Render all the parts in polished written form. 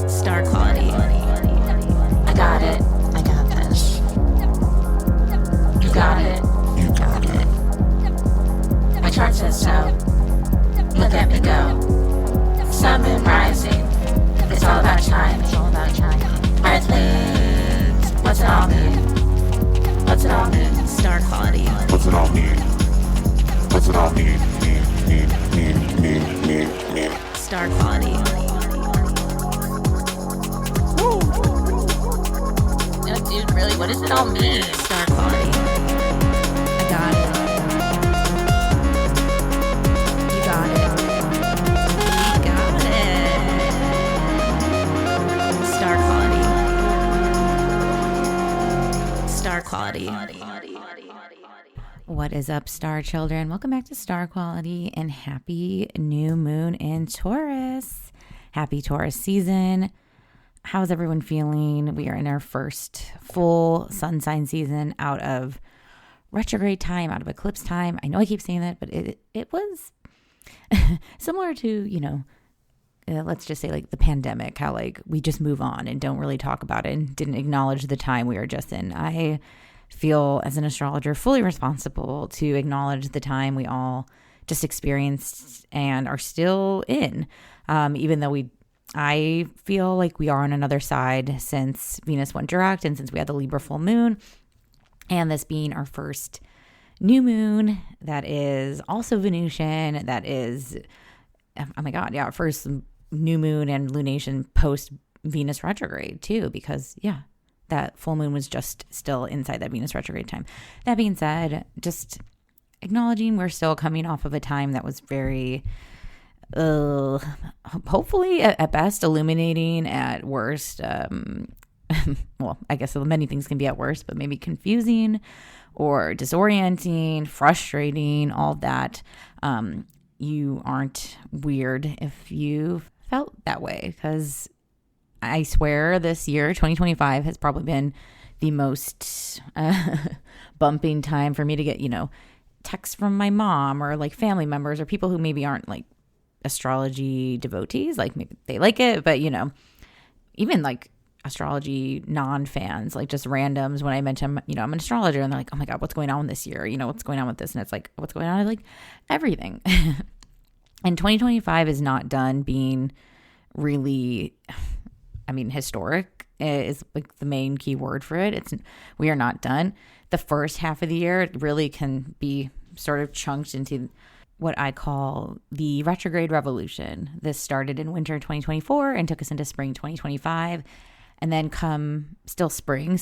Star quality. I got it. I got this. You got it. You got it. My chart says so. Look at me go. Sun, moon, rising. It's all about time. It's all about time. Earthlings. What's it all mean? What's it all mean? Star quality. What's it all mean? What's it all mean? Mean. Star quality. Woo. No, dude, really, what does it all mean? Star quality. I got it. You got it. You got it. Star quality. Star quality. What is up, star children? Welcome back to Star Quality and happy new moon in Taurus. Happy Taurus season. How's everyone feeling? We are in our first full sun sign season out of retrograde time, out of eclipse time. I know I keep saying that, but it was similar to, let's just say like the pandemic, how like we just move on and don't really talk about it and didn't acknowledge the time we were just in. I feel as an astrologer fully responsible to acknowledge the time we all just experienced and are still in, even though I feel like we are on another side since Venus went direct and since we had the Libra full moon, and this being our first new moon that is also Venusian, that is, oh my God, yeah, first new moon and lunation post Venus retrograde too, because that full moon was just still inside that Venus retrograde time. That being said, just acknowledging we're still coming off of a time that was very, hopefully at best illuminating, at worst, well, I guess many things can be at worst, but maybe confusing or disorienting, frustrating, all of that. You aren't weird if you felt that way, because I swear this year, 2025, has probably been the most bumping time for me to get, texts from my mom or like family members or people who maybe aren't like astrology devotees. Like maybe they like it, but, even like astrology non-fans, like just randoms when I mention, I'm an astrologer, and they're like, oh my God, what's going on this year? What's going on with this? And it's like, what's going on? I like everything. And 2025 is not done being really, historic is like the main key word for it. We are not done. The first half of the year really can be sort of chunked into what I call the Retrograde Revolution. This started in winter 2024 and took us into spring 2025. And then come still spring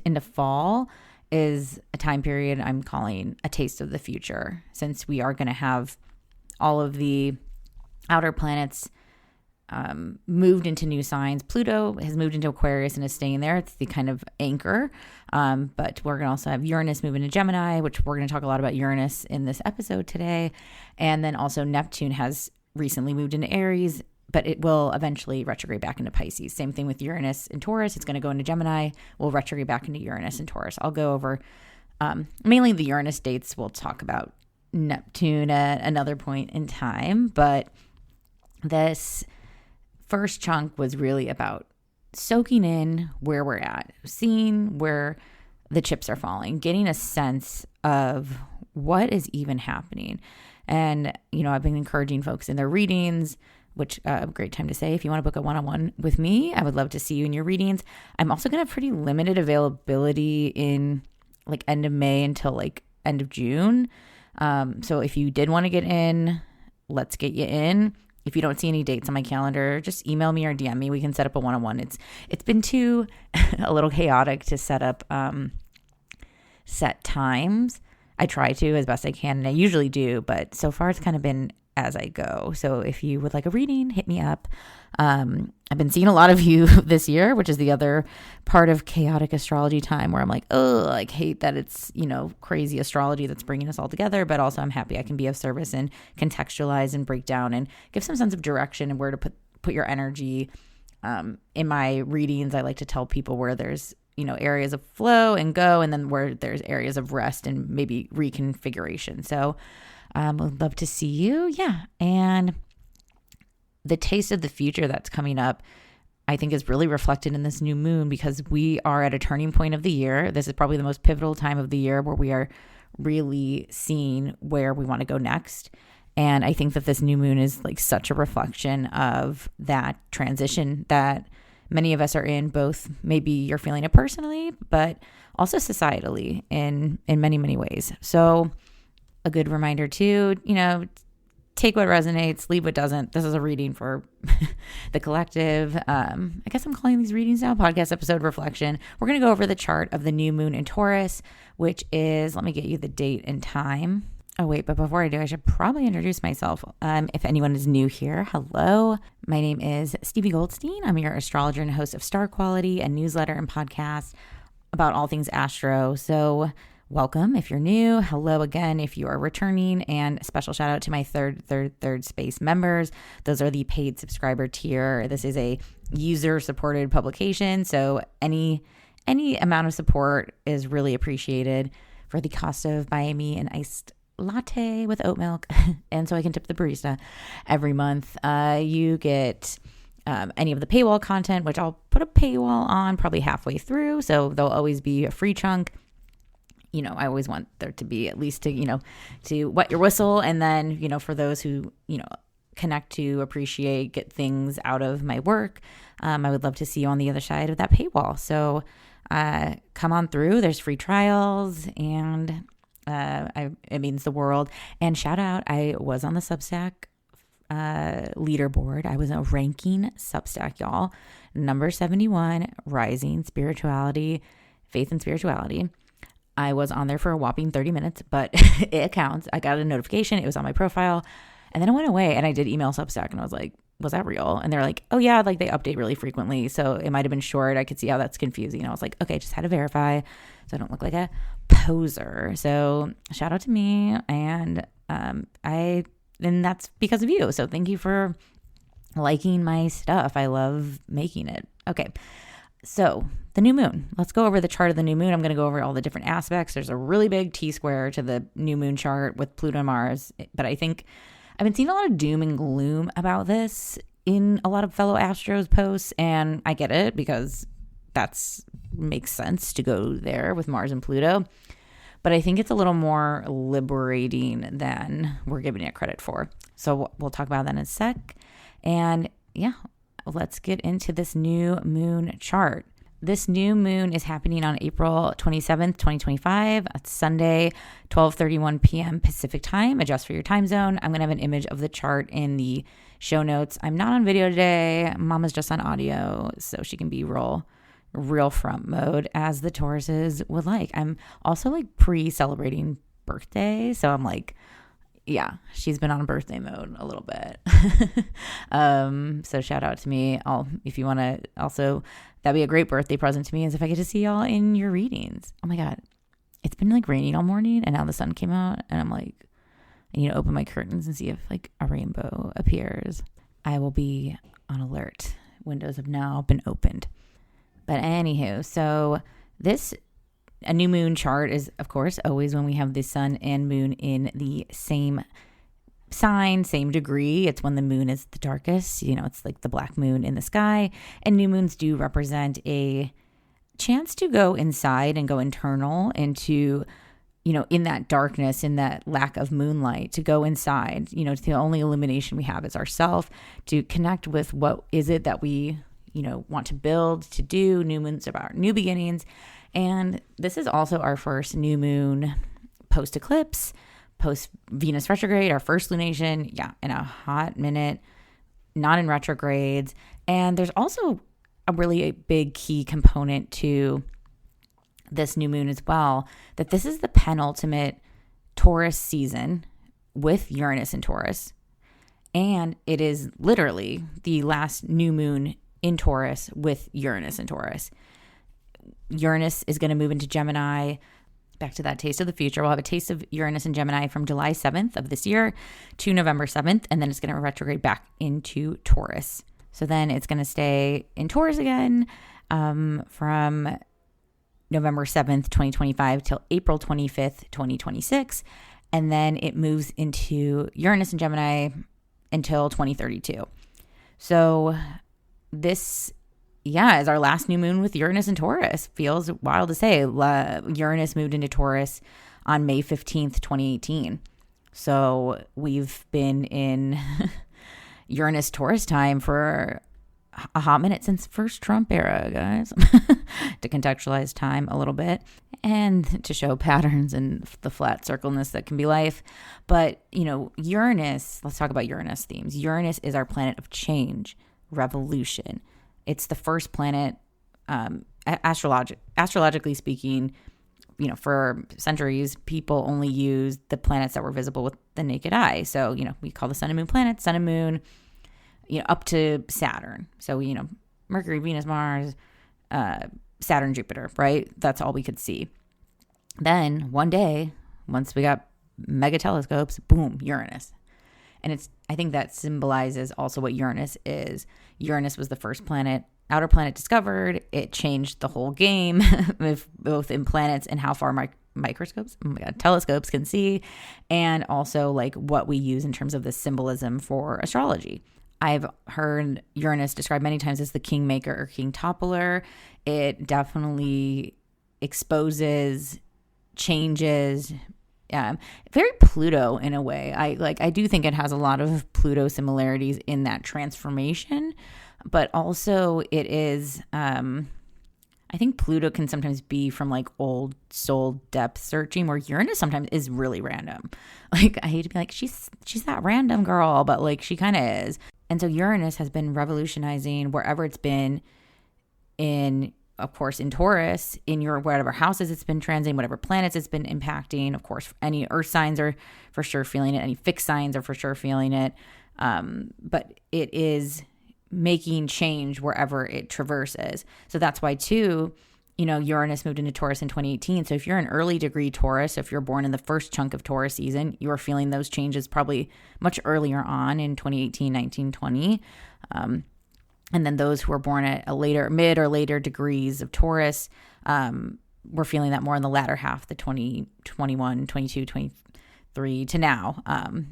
into fall is a time period I'm calling a taste of the future, since we are going to have all of the outer planets moved into new signs. Pluto has moved into Aquarius and is staying there. It's the kind of anchor. But we're going to also have Uranus move into Gemini, which we're going to talk a lot about Uranus in this episode today. And then also Neptune has recently moved into Aries, but it will eventually retrograde back into Pisces. Same thing with Uranus and Taurus. It's going to go into Gemini. We'll retrograde back into Uranus and Taurus. I'll go over mainly the Uranus dates. We'll talk about Neptune at another point in time. But this first chunk was really about soaking in where we're at, seeing where the chips are falling, getting a sense of what is even happening. And, I've been encouraging folks in their readings, which a great time to say, if you want to book a one-on-one with me, I would love to see you in your readings. I'm also going to have pretty limited availability in like end of May until like end of June. So if you did want to get in, let's get you in. If you don't see any dates on my calendar, just email me or DM me. We can set up a one-on-one. It's been too a little chaotic to set up set times. I try to as best I can, and I usually do, but so far it's kind of been as I go. So if you would like a reading, hit me up. I've been seeing a lot of you this year, which is the other part of chaotic astrology time, where I'm like, oh, I hate that it's, crazy astrology that's bringing us all together. But also I'm happy I can be of service and contextualize and break down and give some sense of direction and where to put your energy. In my readings, I like to tell people where there's areas of flow and go, and then where there's areas of rest and maybe reconfiguration. So would love to see you. Yeah. And the taste of the future that's coming up, I think, is really reflected in this new moon, because we are at a turning point of the year. This is probably the most pivotal time of the year where we are really seeing where we want to go next. And I think that this new moon is like such a reflection of that transition that many of us are in, both maybe you're feeling it personally, but also societally in many, many ways. So a good reminder too, take what resonates, leave what doesn't. This is a reading for the collective. I guess I'm calling these readings now podcast episode reflection. We're going to go over the chart of the new moon in Taurus, which is, let me get you the date and time. Oh, wait, but before I do, I should probably introduce myself. If anyone is new here, hello. My name is Stevie Goldstein. I'm your astrologer and host of Star Quality, a newsletter and podcast about all things astro. So welcome if you're new. Hello again if you are returning. And a special shout out to my third space members. Those are the paid subscriber tier. This is a user-supported publication, so any amount of support is really appreciated for the cost of buying me an iced latte with oat milk, and so I can tip the barista every month. You get any of the paywall content, which I'll put a paywall on probably halfway through, so there'll always be a free chunk. I always want there to be at least to wet your whistle, and then for those who connect to appreciate, get things out of my work, I would love to see you on the other side of that paywall. So come on through. There's free trials, and it means the world. And shout out, I was on the Substack leaderboard. I was a ranking Substack, y'all. Number 71, Rising Spirituality, Faith and Spirituality. I was on there for a whopping 30 minutes, but it counts. I got a notification. It was on my profile. And then it went away, and I did email Substack, and I was like, was that real? And they're like, oh yeah, like they update really frequently, so it might have been short. I could see how that's confusing. I was like, okay, just had to verify so I don't look like a poser. So shout out to me, and that's because of you. So thank you for liking my stuff. I love making it. Okay, so the new moon. Let's go over the chart of the new moon. I'm going to go over all the different aspects. There's a really big T-square to the new moon chart with Pluto and Mars, but I think I've been seeing a lot of doom and gloom about this in a lot of fellow Astros posts, and I get it because makes sense to go there with Mars and Pluto. But I think it's a little more liberating than we're giving it credit for. So we'll talk about that in a sec. And yeah, let's get into this new moon chart. This new moon is happening on April 27th, 2025. It's Sunday, 12:31 p.m. Pacific time. Adjust for your time zone. I'm going to have an image of the chart in the show notes. I'm not on video today. Mama's just on audio, so she can be real front mode as the Tauruses would like. I'm also like pre-celebrating birthday, so I'm like, yeah, she's been on birthday mode a little bit. So shout out to me. If you want to also, that'd be a great birthday present to me, is if I get to see y'all in your readings. Oh my God. It's been like raining all morning, and now the sun came out, and I'm like, I need to open my curtains and see if like a rainbow appears. I will be on alert. Windows have now been opened. But anywho, so a new moon chart is, of course, always when we have the sun and moon in the same sign, same degree. It's when the moon is the darkest. It's like the black moon in the sky. And new moons do represent a chance to go inside and go internal into, in that darkness, in that lack of moonlight, to go inside. The only illumination we have is ourself, to connect with what is it that we, want to build, to do. New moons about new beginnings. And this is also our first new moon post-eclipse, post-Venus retrograde, our first lunation, in a hot minute, not in retrogrades. And there's also a really big key component to this new moon as well, that this is the penultimate Taurus season with Uranus in Taurus. And it is literally the last new moon in Taurus with Uranus in Taurus. Uranus is going to move into Gemini. Back to that taste of the future. We'll have a taste of Uranus and Gemini from July 7th of this year to November 7th, and then it's going to retrograde back into Taurus. So then it's going to stay in Taurus again from November 7th, 2025 till April 25th, 2026. And then it moves into Uranus and Gemini until 2032. So this, is our last new moon with Uranus and Taurus. Feels wild to say. Uranus moved into Taurus on May 15th, 2018. So we've been in Uranus Taurus time for a hot minute since first Trump era, guys, to contextualize time a little bit and to show patterns and the flat circleness that can be life. But, Uranus, let's talk about Uranus themes. Uranus is our planet of change, revolution. It's the first planet, astrologically speaking. For centuries, people only used the planets that were visible with the naked eye. So, we call the sun and moon planets, sun and moon, up to Saturn. So, Mercury, Venus, Mars, Saturn, Jupiter, right? That's all we could see. Then one day, once we got mega telescopes, boom, Uranus. And I think that symbolizes also what Uranus is. Uranus was the first outer planet discovered. It changed the whole game, both in planets and how far telescopes can see, and also like what we use in terms of the symbolism for astrology. I've heard Uranus described many times as the kingmaker or king toppler. It definitely exposes, changes, very Pluto in a way. I do think it has a lot of Pluto similarities in that transformation, but also it is, I think Pluto can sometimes be from like old soul depth searching, where Uranus sometimes is really random. Like, I hate to be like, she's that random girl, but like she kind of is. And so Uranus has been revolutionizing wherever it's been of course, in Taurus, in your whatever houses it's been transiting, whatever planets it's been impacting. Of course, any earth signs are for sure feeling it. Any fixed signs are for sure feeling it. But it is making change wherever it traverses. So that's why, too, Uranus moved into Taurus in 2018. So if you're an early degree Taurus, if you're born in the first chunk of Taurus season, you're feeling those changes probably much earlier on in 2018, 19, 20. And then those who were born at a mid or later degrees of Taurus, were feeling that more in the latter half, the 2021, 22, 23 to now.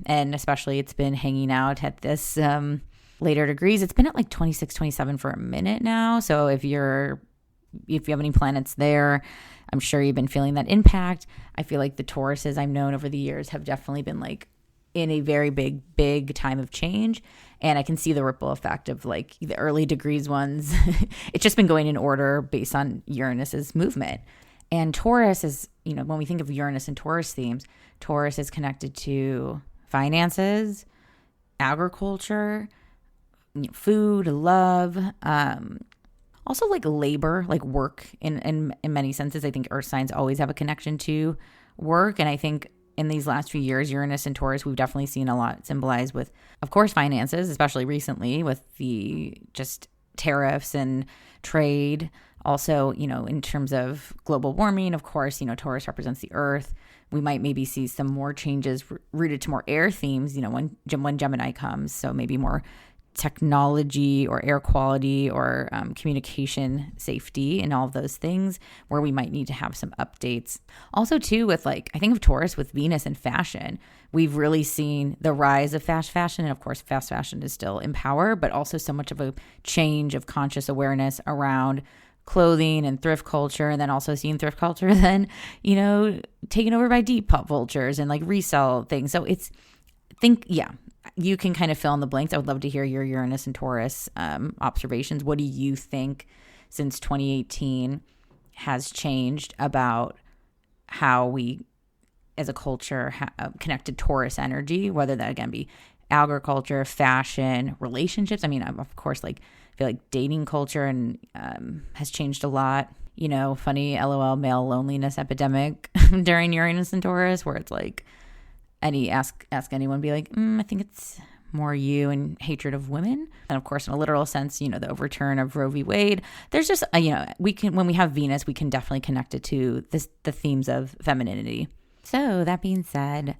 And especially it's been hanging out at this later degrees. It's been at like 26, 27 for a minute now. So if you have any planets there, I'm sure you've been feeling that impact. I feel like the Tauruses I've known over the years have definitely been like in a very big time of change. And I can see the ripple effect of like the early degrees ones. It's just been going in order based on Uranus's movement. And Taurus is, when we think of Uranus and Taurus themes, Taurus is connected to finances, agriculture, food, love, also like labor, like work in many senses. I think earth signs always have a connection to work. And I think in these last few years, Uranus and Taurus, we've definitely seen a lot symbolized with, of course, finances, especially recently with the just tariffs and trade. Also, in terms of global warming, of course, Taurus represents the earth. We might maybe see some more changes rooted to more air themes, when Gemini comes. So maybe more technology or air quality or communication safety and all of those things where we might need to have some updates. Also, too, with I think of Taurus with Venus and fashion, we've really seen the rise of fast fashion. And of course, fast fashion is still in power, but also so much of a change of conscious awareness around clothing and thrift culture, and then also seeing thrift culture then, taken over by deep pop vultures and resell things. So you can kind of fill in the blanks. I would love to hear your Uranus and Taurus observations. What do you think since 2018 has changed about how we as a culture connected Taurus energy, whether that again be agriculture, fashion, relationships? I mean, of course, I feel like dating culture and has changed a lot. Funny LOL male loneliness epidemic during Uranus and Taurus, where it's ask anyone, be like, I think it's more you and hatred of women. And of course, in a literal sense, the overturn of Roe v. Wade. There's just, when we have Venus, we can definitely connect it to the themes of femininity. So that being said,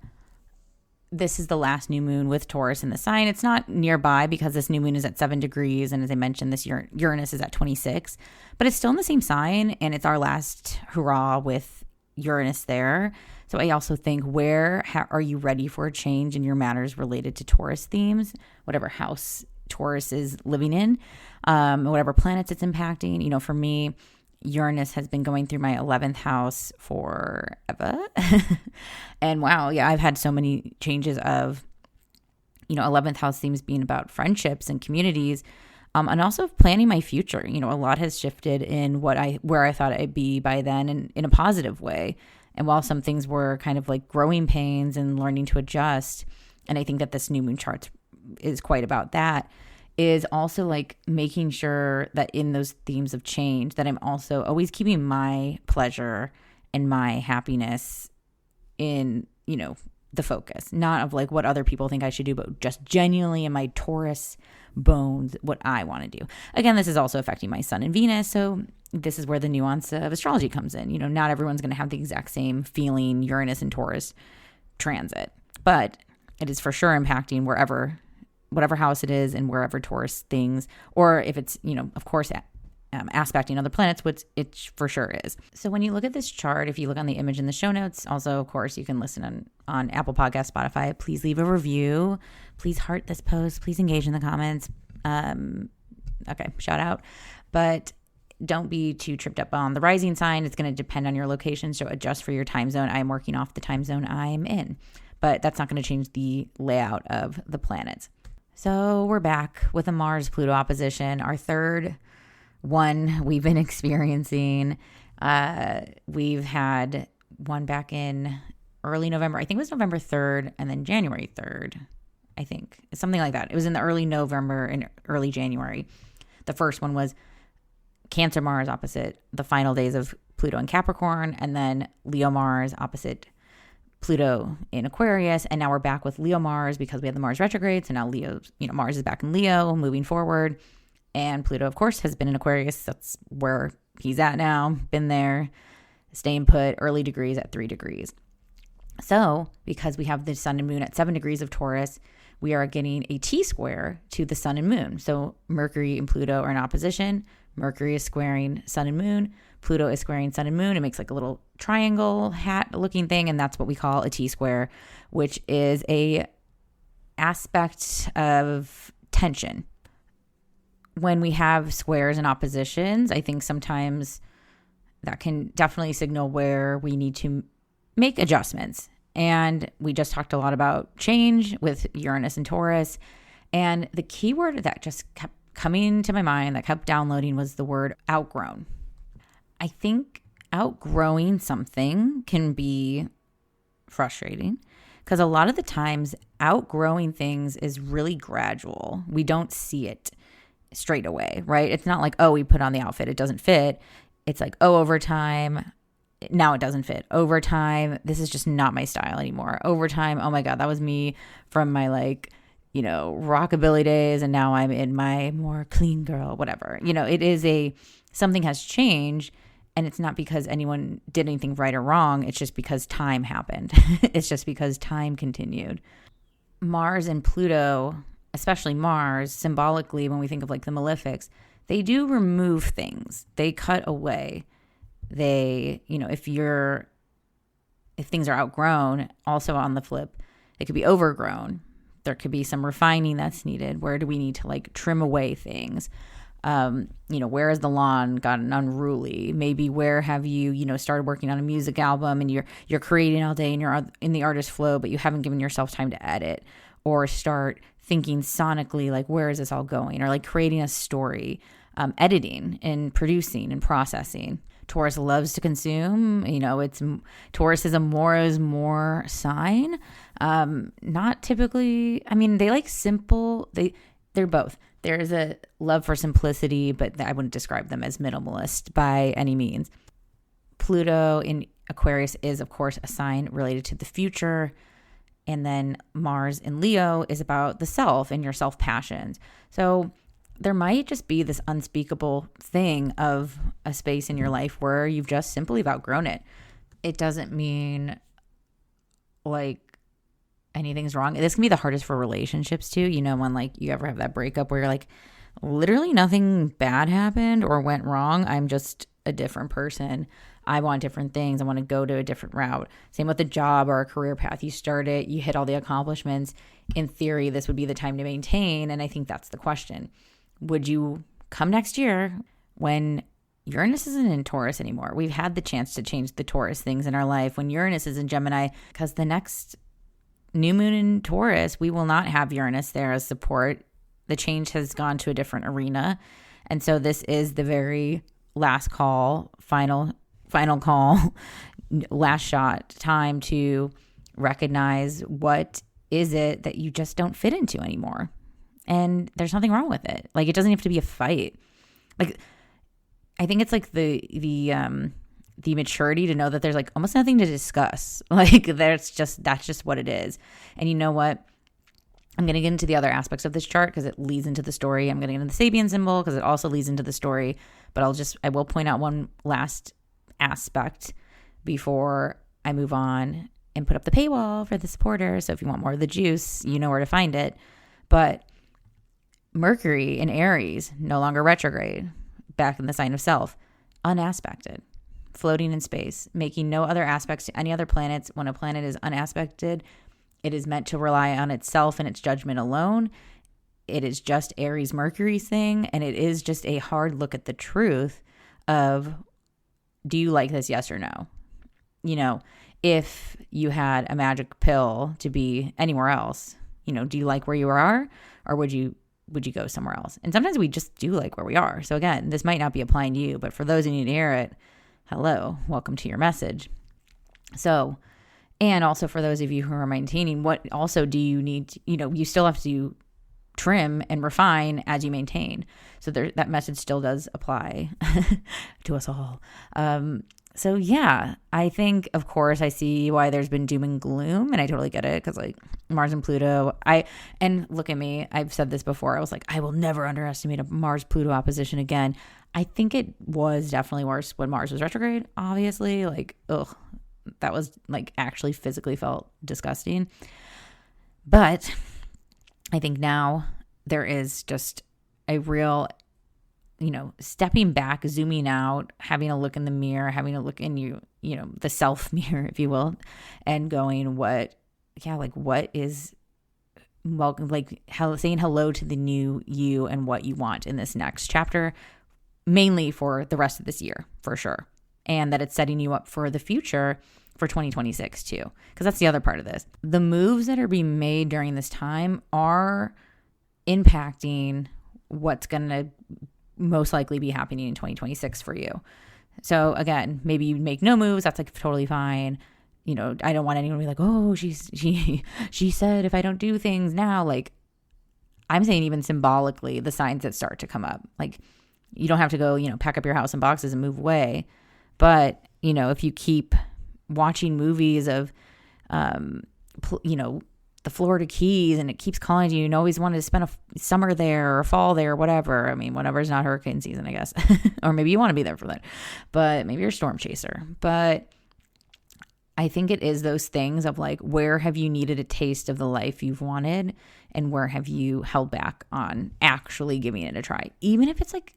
this is the last new moon with Taurus in the sign. It's not nearby because this new moon is at 7 degrees. And as I mentioned, this Uranus is at 26. But it's still in the same sign. And it's our last hurrah with Uranus there. So I also think are you ready for a change in your matters related to Taurus themes, whatever house Taurus is living in, whatever planets it's impacting. You know, for me, Uranus has been going through my 11th house forever. And wow, yeah, I've had so many changes of, 11th house themes being about friendships and communities, and also planning my future. A lot has shifted in where I thought I'd be by then, and in a positive way. And while some things were kind of like growing pains and learning to adjust, and I think that this new moon chart is quite about that, is also like making sure that in those themes of change that I'm also always keeping my pleasure and my happiness in, the focus, not of like what other people think I should do, but just genuinely in my Taurus bones, what I want to do. Again, this is also affecting my sun and Venus. So this is where the nuance of astrology comes in. Not everyone's going to have the exact same feeling Uranus and Taurus transit, but it is for sure impacting whatever house it is and wherever Taurus things, or if it's, of course, aspecting other planets, which it for sure is. So when you look at this chart, if you look on the image in the show notes, also, of course, you can listen on Apple Podcasts, Spotify. Please leave a review. Please heart this post. Please engage in the comments. Okay, shout out. But don't be too tripped up on the rising sign. It's going to depend on your location, so adjust for your time zone. I'm working off the time zone I'm in, but that's not going to change the layout of the planets. So we're back with a Mars-Pluto opposition, our third one we've been experiencing. We've had one back in early November. I think it was November 3rd and then January 3rd. I think it's something like that. It was in the early November and early January. The first one was Cancer Mars opposite the final days of Pluto in Capricorn, and then Leo Mars opposite Pluto in Aquarius. And now we're back with Leo Mars because we had the Mars retrograde. So now Mars is back in Leo moving forward. And Pluto, of course, has been in Aquarius. That's where he's at now. Been there, staying put, early degrees at 3 degrees. So because we have the sun and moon at 7 degrees of Taurus, we are getting a T-square to the sun and moon. So Mercury and Pluto are in opposition. Mercury is squaring sun and moon. Pluto is squaring sun and moon. It makes like a little triangle hat looking thing. And that's what we call a T-square, which is a aspect of tension. When we have squares and oppositions, I think sometimes that can definitely signal where we need to make adjustments. And we just talked a lot about change with Uranus and Taurus. And the key word that just kept coming to my mind, that kept downloading, was the word outgrown. I think outgrowing something can be frustrating because a lot of the times outgrowing things is really gradual. We don't see it straight away, right? It's not like, oh, we put on the outfit, it doesn't fit. It's like, oh, over time, now it doesn't fit. Over time, this is just not my style anymore. Over time, oh my God, that was me from my rockabilly days, and now I'm in my more clean girl, whatever. It is something has changed, and it's not because anyone did anything right or wrong. It's just because time happened. It's just because time continued. Mars and Pluto, especially Mars, symbolically, when we think of like the malefics, they do remove things. They cut away. They, if things are outgrown, also on the flip, they could be overgrown. There could be some refining that's needed. Where do we need to like trim away things? Where has the lawn gotten unruly? Maybe where have you, started working on a music album and you're creating all day and you're in the artist flow, but you haven't given yourself time to edit or start thinking sonically, like, where is this all going? Or like creating a story, editing and producing and processing. Taurus loves to consume. Taurus is a more is more sign. Not typically, they like simple. They're both. There's a love for simplicity, but I wouldn't describe them as minimalist by any means. Pluto in Aquarius is, of course, a sign related to the future. And then Mars in Leo is about the self and your self-passions. So there might just be this unspeakable thing of a space in your life where you've just simply outgrown it. It doesn't mean like anything's wrong. This can be the hardest for relationships too. You know, when like you ever have that breakup where you're like, literally nothing bad happened or went wrong. I'm just a different person. I want different things. I want to go to a different route. Same with the job or a career path. You start it, you hit all the accomplishments. In theory, this would be the time to maintain. And I think that's the question. Would you come next year when Uranus isn't in Taurus anymore? We've had the chance to change the Taurus things in our life when Uranus is in Gemini, because the next new moon in Taurus, we will not have Uranus there as support. The change has gone to a different arena. And so this is the very last call, final call, last shot time to recognize what is it that you just don't fit into anymore. And there's nothing wrong with it. Like, it doesn't have to be a fight. Like, I think it's like the maturity to know that there's like almost nothing to discuss. Like, that's just what it is. And you know what? I'm going to get into the other aspects of this chart because it leads into the story. I'm going to get into the Sabian symbol because it also leads into the story. But I will point out one last aspect before I move on and put up the paywall for the supporters. So if you want more of the juice, you know where to find it. But Mercury in Aries, no longer retrograde, back in the sign of Self, unaspected, floating in space, making no other aspects to any other planets. When a planet is unaspected, it is meant to rely on itself and its judgment alone. It is just Aries Mercury's thing, and it is just a hard look at the truth of, do you like this, yes or no? You know, if you had a magic pill to be anywhere else, you know, do you like where you are, or would you go somewhere else? And sometimes we just do like where we are. So again, this might not be applying to you, but for those who need to hear it, hello, welcome to your message. So, and also for those of you who are maintaining, what also do you need to, you know, you still have to trim and refine as you maintain. So that message still does apply to us all. So yeah, I think, of course, I see why there's been doom and gloom, and I totally get it, because like Mars and Pluto, and look at me, I've said this before, I was like, I will never underestimate a Mars-Pluto opposition again. I think it was definitely worse when Mars was retrograde, obviously, like, ugh, that was like actually physically felt disgusting. But I think now there is just a real, you know, stepping back, zooming out, having a look in the mirror, having a look in you know, the self mirror, if you will, and going, what is welcome, like saying hello to the new you and what you want in this next chapter, mainly for the rest of this year, for sure. And that it's setting you up for the future for 2026 too. Because that's the other part of this. The moves that are being made during this time are impacting what's going to most likely be happening in 2026 for you. So again, maybe you make no moves. That's like totally fine. You know, I don't want anyone to be like, oh, she said if I don't do things now, like I'm saying even symbolically, the signs that start to come up, like you don't have to go, you know, pack up your house in boxes and move away. But, you know, if you keep watching movies of, you know, the Florida Keys and it keeps calling to you and always wanted to spend a summer there or fall there or whatever. I mean, whatever is not hurricane season, I guess. Or maybe you want to be there for that. But maybe you're a storm chaser. But I think it is those things of like, where have you needed a taste of the life you've wanted and where have you held back on actually giving it a try? Even if it's like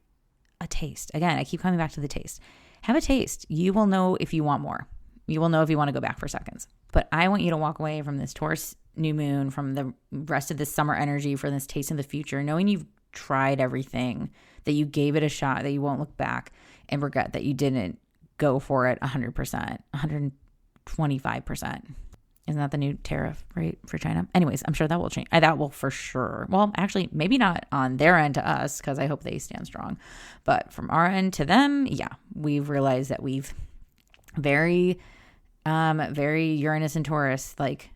a taste. Again, I keep coming back to the taste. Have a taste. You will know if you want more. You will know if you want to go back for seconds. But I want you to walk away from this Taurus new moon, from the rest of this summer energy, for this taste of the future, knowing you've tried everything, that you gave it a shot, that you won't look back and regret that you didn't go for it 100%, 125%. Isn't that the new tariff rate for China? Anyways, I'm sure that will change. That will for sure. Well, actually, maybe not on their end to us, because I hope they stand strong. But from our end to them, yeah, we've realized that we've very Uranus and Taurus, like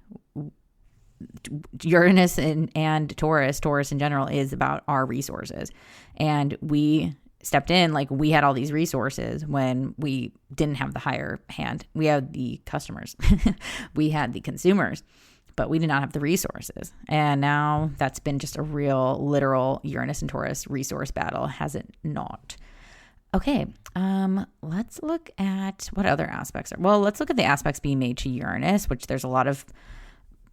Uranus and Taurus in general is about our resources. And we stepped in, like we had all these resources when we didn't have the higher hand. We had the customers, we had the consumers, but we did not have the resources. And now that's been just a real literal Uranus and Taurus resource battle, has it not? Okay, let's look at what other aspects are. Well, let's look at the aspects being made to Uranus, which there's a lot of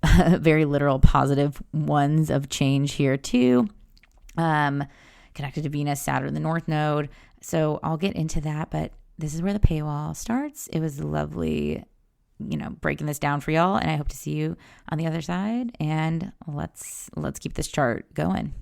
very literal positive ones of change here too. Connected to Venus, Saturn, the North Node. So I'll get into that, but this is where the paywall starts. It was lovely, breaking this down for y'all, and I hope to see you on the other side. And let's keep this chart going.